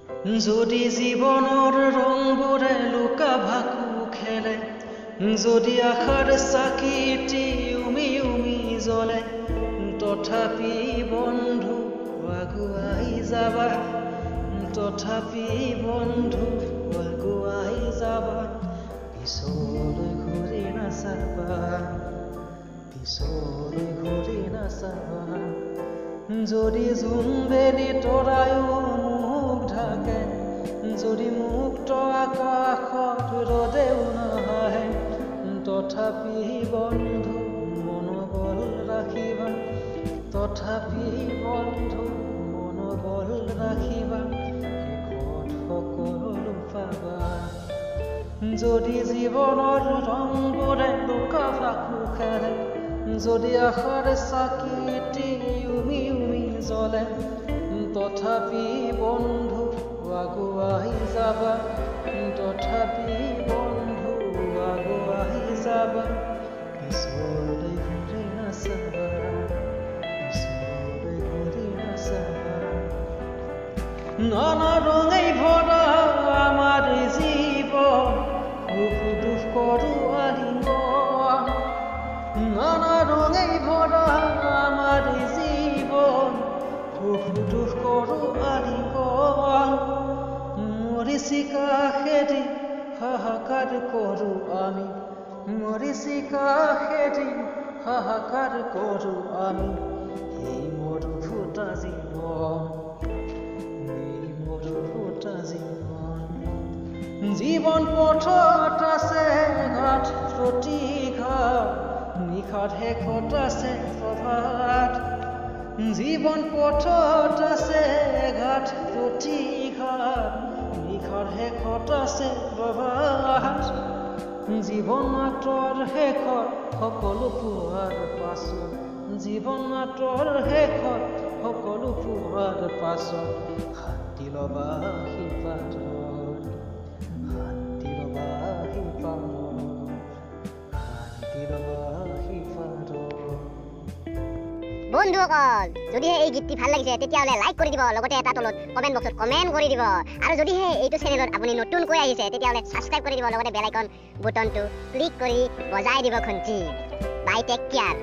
যদি জীৱনৰ ৰংবোৰে লুকা ভাকু খেলে, যদি আশাৰ চাকিটি উমি উমি জ্বলে, তথাপি বন্ধু আগুৱাই যাবা, তথাপি বন্ধু আগুৱাই যাবা, পিছলৈ ঘূৰি নাচাবা, পিছলৈ ঘূৰি নাচাবা। যদি জোনবেলি তৰায়ো মুখ ঢাকে, যদি মুক্ত আকাশত ৰদেও নাহে, তথাপি বন্ধু মনোবল ৰাখিবা, তথাপি বন্ধু মনোবল ৰাখিবা, শেষত সকলো পাবা। যদি জীৱনৰ ৰংবোৰে লুকা ভাকু খেলে, যদি আশাৰ চাকিটি উমি উমি জ্বলে, তথাপি বন্ধু আগুৱাই যাবা, তথাপি বন্ধু আগুৱাই যাবা, পিছলৈ ঘূৰি নাচাবা, পিছলৈ ঘূৰি নাচাবা। নানা ৰঙেই ভৰা আমাৰ জীৱন, সুখ দুখৰো আলিংগন, নানা ৰঙেই ভৰা আমাৰ জীৱন, সুখ দুখৰো আলিংগন। মৰিচিকা খেদি হাহাকাৰ কৰোঁ আমি, মৰিচিকা খেদি হাহাকাৰ কৰোঁ আমি, এই মৰু ফুটা জীৱন, এই মৰু ফুটা জীৱন। জীৱন পথত আছে ঘাট প্ৰতিঘাত, নিশাত শেষত আছে প্ৰভাত। জীৱন পথত আছে ঘাট প্ৰতিঘাত, নিশাত শেষত আছে প্ৰভাত। জীৱন মাত্ৰৰ শেষত সকলো পোৱাৰ পাছত, জীৱন মাত্ৰৰ শেষত সকলো পোৱাৰ পাছত, শান্তি ল'বা আশীৰ্বাদত, শান্তি ল'বা আশীৰ্বাদত, শান্তি ল'বা আশীৰ্বাদত। বন্ধুসকল, যদিহে এই গীতটি ভাল লাগিছে তেতিয়াহ'লে লাইক কৰি দিব, লগতে এটা তলত কমেণ্ট বক্সত কমেণ্ট কৰি দিব। আৰু যদিহে এইটো চেনেলত আপুনি নতুনকৈ আহিছে তেতিয়াহ'লে ছাবস্ক্ৰাইব কৰি দিব, লগতে বেল আইকন বুটনটো ক্লিক কৰি বজাই দিব ঘণ্টি। বাই, টেক কেয়াৰ।